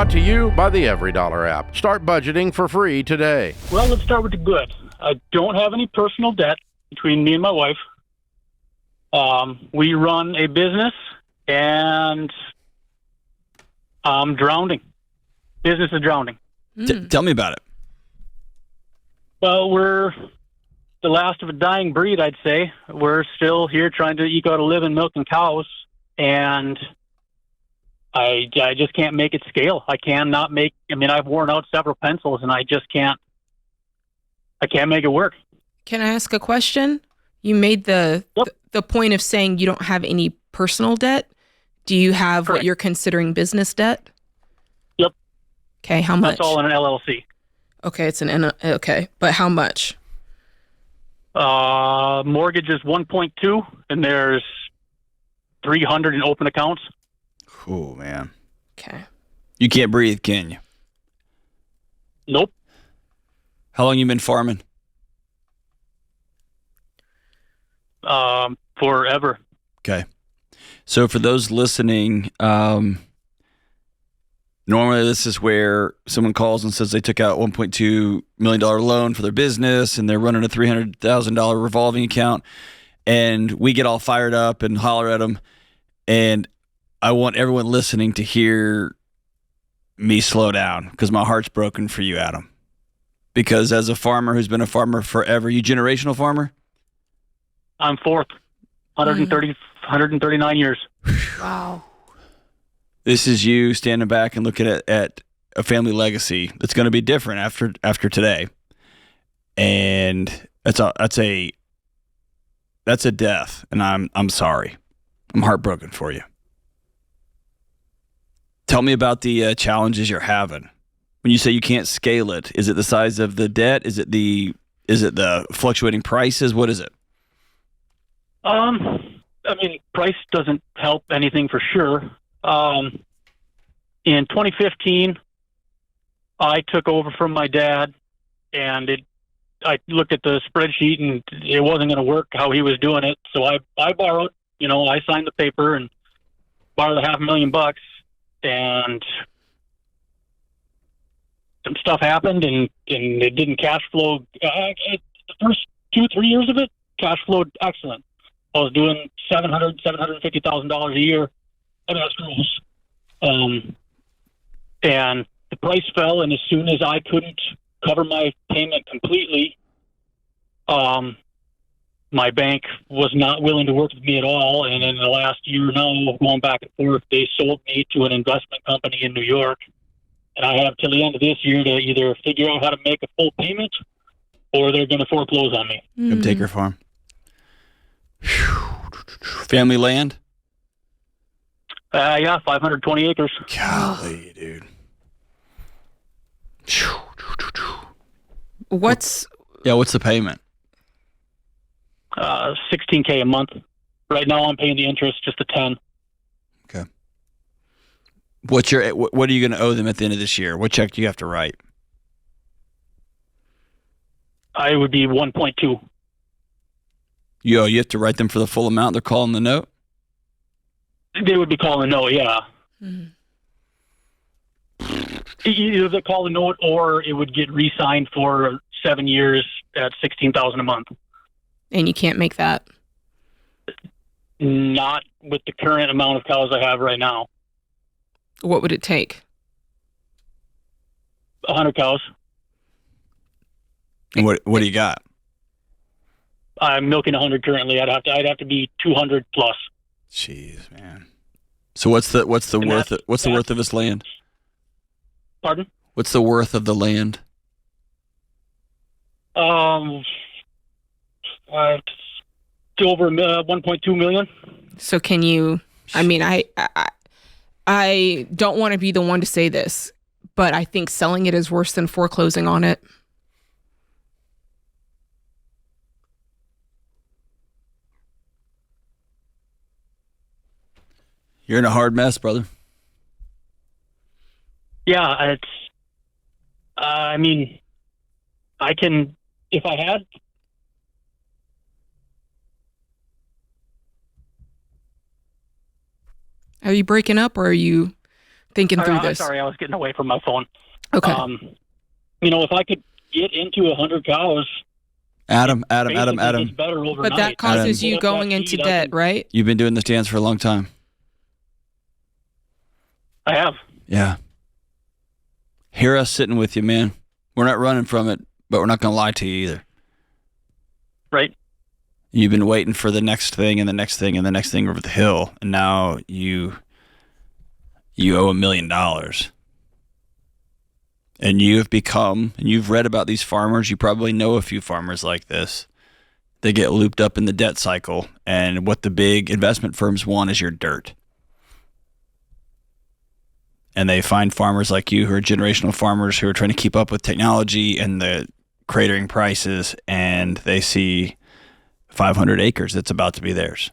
Brought to you by the EveryDollar app. Start budgeting for free today. Well, let's start with the good. I don't have any personal debt between me and my wife. We run a business, and I'm drowning. Business is drowning. Tell me about it. Well, we're the last of a dying breed, I'd say. We're still here trying to eke out a living milking cows, and I just can't make it scale. I've worn out several pencils, and I can't make it work. Can I ask a question? You made the point of saying you don't have any personal debt. Do you have Correct. what you're considering business debt? Yep. Okay, how much? That's all in an LLC. Okay, okay, but how much? Mortgage is 1.2, and there's 300 in open accounts. Oh, man. Okay. You can't breathe, can you? Nope. How long you been farming? Forever. Okay. So for those listening, normally this is where someone calls and says they took out $1.2 million loan for their business and they're running a $300,000 revolving account, and we get all fired up and holler at them. And I want everyone listening to hear me slow down because my heart's broken for you, Adam. Because as a farmer who's been a farmer forever, you generational farmer? I'm fourth. 139 years. Wow. This is you standing back and looking at a family legacy that's going to be different after today. And that's a death, and I'm sorry. I'm heartbroken for you. Tell me about the challenges you're having. When you say you can't scale it, is it the size of the debt? Is it the fluctuating prices? What is it? Price doesn't help anything for sure. In 2015, I took over from my dad, and I looked at the spreadsheet, and it wasn't going to work how he was doing it. So I borrowed. I signed the paper and borrowed $500,000, and some stuff happened, and it didn't cash flow. The first 2-3 years of it, cash flowed excellent. I was doing $750,000 a year. That's gross. And the price fell, and as soon as I couldn't cover my payment completely, my bank was not willing to work with me at all. And in the last year now, going back and forth, they sold me to an investment company in New York. And I have till the end of this year to either figure out how to make a full payment, or they're going to foreclose on me. Come take your farm. Family land? Yeah, 520 acres. Golly, dude. What's the payment? $16K a month. Right now, I'm paying the interest just a 10. Okay. What are you going to owe them at the end of this year? What check do you have to write? I would be 1.2. You have to write them for the full amount they're calling the note? They would be calling a note, yeah. Mm-hmm. Either they call a note, or it would get re-signed for 7 years at $16,000 a month. And you can't make that? Not with the current amount of cows I have right now. What would it take? 100 cows. And what do you got? I'm milking 100 currently. I'd have to be 200 plus. Jeez, man. So what's the worth of this land? Pardon? What's the worth of the land? Over 1.2 million. So can you? I don't want to be the one to say this, but I think selling it is worse than foreclosing on it. You're in a hard mess, brother. Yeah, it's. I can, if I had. Are you breaking up, or are you thinking through I'm this? sorry, I was getting away from my phone. Okay. If I could get into 100 cows, Adam. it's better overnight. But that causes Adam. you going into debt, right? You've been doing this dance for a long time. I have. Yeah. Hear us sitting with you, man. We're not running from it, but we're not going to lie to you either. Right. You've been waiting for the next thing and the next thing and the next thing over the hill, and now you owe $1 million. And you've read about these farmers. You probably know a few farmers like this. They get looped up in the debt cycle, and what the big investment firms want is your dirt. And they find farmers like you who are generational farmers who are trying to keep up with technology and the cratering prices, and they see 500 acres that's about to be theirs.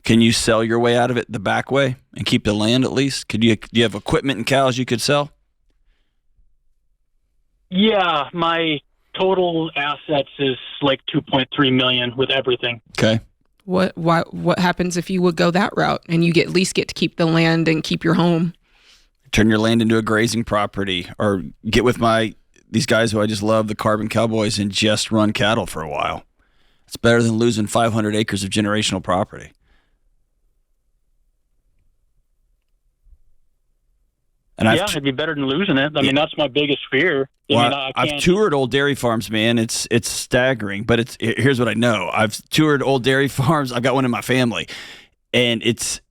Can you sell your way out of it the back way and keep the land at least? Do you have equipment and cows you could sell? Yeah, my total assets is like $2.3 million with everything. Okay. What happens if you would go that route and you at least get to keep the land and keep your home? Turn your land into a grazing property, or get with these guys who I just love, the Carbon Cowboys, and just run cattle for a while. It's better than losing 500 acres of generational property. And it'd be better than losing it. I mean, that's my biggest fear. I've toured old dairy farms, man. It's staggering, but here's what I know. I've toured old dairy farms. I've got one in my family, and it's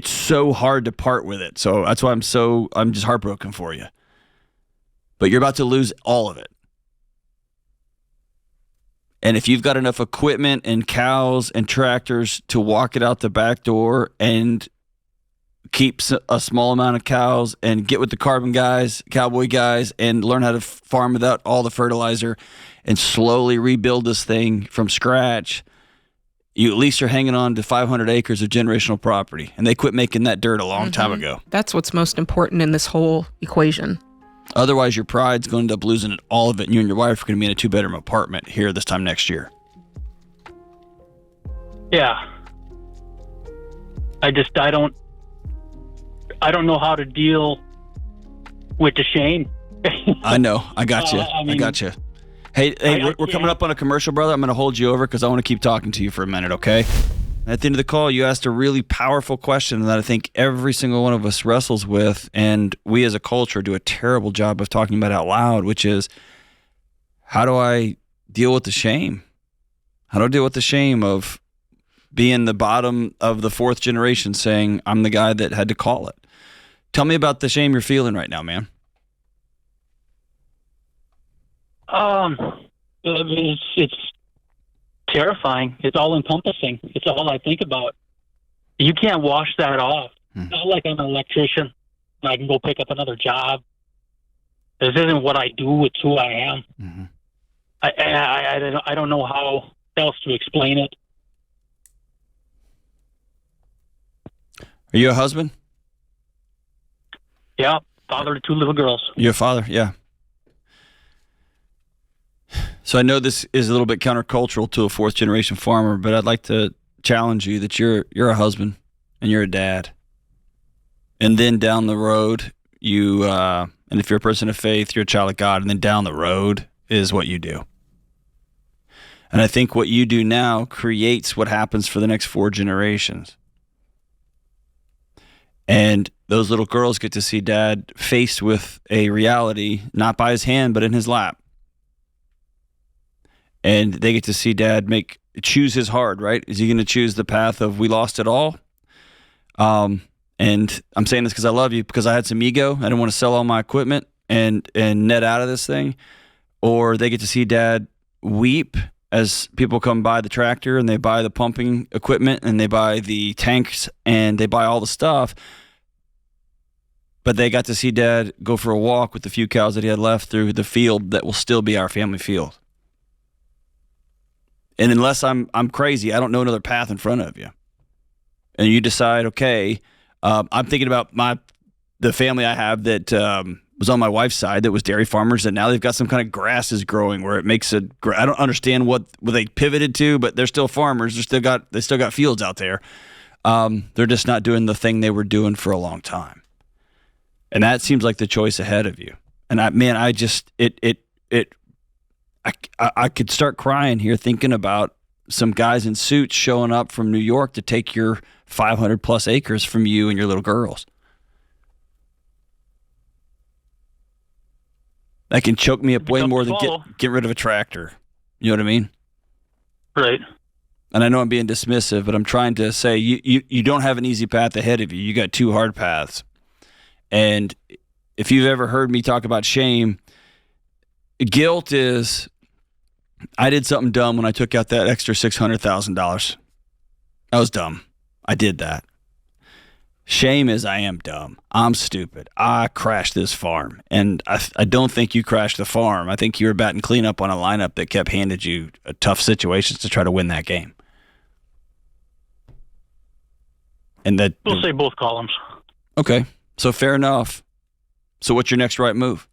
so hard to part with it. So that's why I'm just heartbroken for you. But you're about to lose all of it. And if you've got enough equipment and cows and tractors to walk it out the back door and keep a small amount of cows and get with the cowboy guys, and learn how to farm without all the fertilizer and slowly rebuild this thing from scratch, you at least are hanging on to 500 acres of generational property. And they quit making that dirt a long time ago. That's what's most important in this whole equation. Otherwise, your pride's going to end up losing all of it, and you and your wife are going to be in a 2-bedroom apartment here this time next year. Yeah. I don't know how to deal with the shame. I know. I got you. I got you. Hey, we're coming up on a commercial, brother. I'm going to hold you over because I want to keep talking to you for a minute, okay? At the end of the call, you asked a really powerful question that I think every single one of us wrestles with, and we as a culture do a terrible job of talking about out loud, which is, how do I deal with the shame? How do I deal with the shame of being the bottom of the 4th generation saying, I'm the guy that had to call it? Tell me about the shame you're feeling right now, man. It's terrifying. It's all encompassing. It's all I think about. You can't wash that off. It's not like I'm an electrician and I can go pick up another job. This isn't what I do. It's who I am. Mm-hmm. I don't know how else to explain it. Are you a husband? Yeah, father to 2 little girls. You're a father, yeah. So I know this is a little bit countercultural to a 4th generation farmer, but I'd like to challenge you that you're a husband and you're a dad. And then down the road, and if you're a person of faith, you're a child of God, and then down the road is what you do. And I think what you do now creates what happens for the next 4 generations. And those little girls get to see dad faced with a reality, not by his hand, but in his lap. And they get to see dad choose his heart, right? Is he going to choose the path of we lost it all? And I'm saying this because I love you, because I had some ego. I didn't want to sell all my equipment and net out of this thing. Or they get to see dad weep as people come buy the tractor and they buy the pumping equipment and they buy the tanks and they buy all the stuff. But they got to see dad go for a walk with the few cows that he had left through the field that will still be our family field. And unless I'm crazy, I don't know another path in front of you. And you decide, okay, I'm thinking about the family I have that was on my wife's side that was dairy farmers, and now they've got some kind of grasses growing where it makes I don't understand what they pivoted to, but they're still farmers. They still got fields out there. They're just not doing the thing they were doing for a long time. And that seems like the choice ahead of you. And I could start crying here thinking about some guys in suits showing up from New York to take your 500 plus acres from you and your little girls. That can choke me up way more than get rid of a tractor. You know what I mean? Right. And I know I'm being dismissive, but I'm trying to say you don't have an easy path ahead of you. You got two hard paths. And if you've ever heard me talk about shame, guilt is, I did something dumb when I took out that extra $600,000. That was dumb. I did that. Shame is, I am dumb. I'm stupid. I crashed this farm. And I don't think you crashed the farm. I think you were batting cleanup on a lineup that kept handing you tough situations to try to win that game. And that we'll say both columns. Okay. So fair enough. So what's your next right move?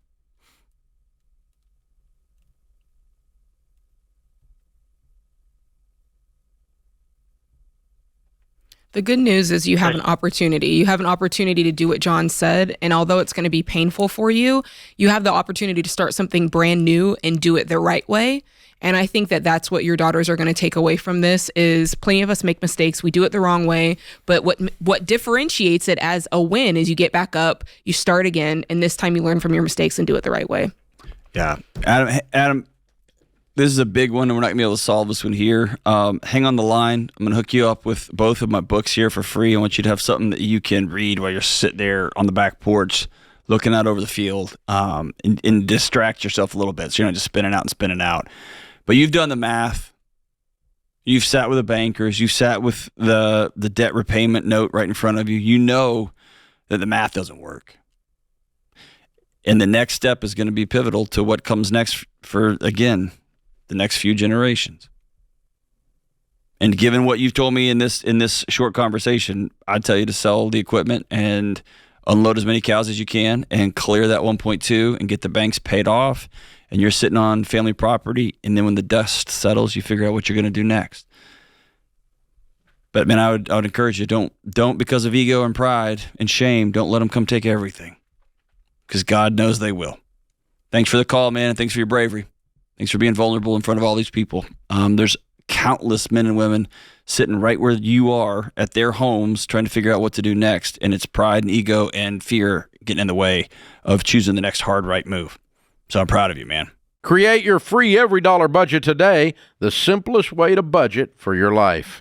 The good news is you have an opportunity. You have an opportunity to do what John said. And although it's going to be painful for you, you have the opportunity to start something brand new and do it the right way. And I think that that's what your daughters are going to take away from this is plenty of us make mistakes. We do it the wrong way. But what differentiates it as a win is you get back up, you start again, and this time you learn from your mistakes and do it the right way. Yeah. Adam, this is a big one, and we're not going to be able to solve this one here. Hang on the line. I'm going to hook you up with both of my books here for free. I want you to have something that you can read while you're sitting there on the back porch looking out over the field and distract yourself a little bit so you're not just spinning out and spinning out. But you've done the math. You've sat with the bankers. You've sat with the debt repayment note right in front of you. You know that the math doesn't work. And the next step is going to be pivotal to what comes next for, again, the next few generations. And given what you've told me in this short conversation, I'd tell you to sell the equipment and unload as many cows as you can and clear that 1.2 and get the banks paid off. And you're sitting on family property, and then when the dust settles, you figure out what you're going to do next. But man, I would encourage you, don't because of ego and pride and shame, don't let them come take everything, because God knows they will. Thanks for the call, man, and thanks for your bravery. Thanks for being vulnerable in front of all these people. There's countless men and women sitting right where you are at their homes trying to figure out what to do next, and it's pride and ego and fear getting in the way of choosing the next hard right move. So I'm proud of you, man. Create your free every dollar budget today, the simplest way to budget for your life.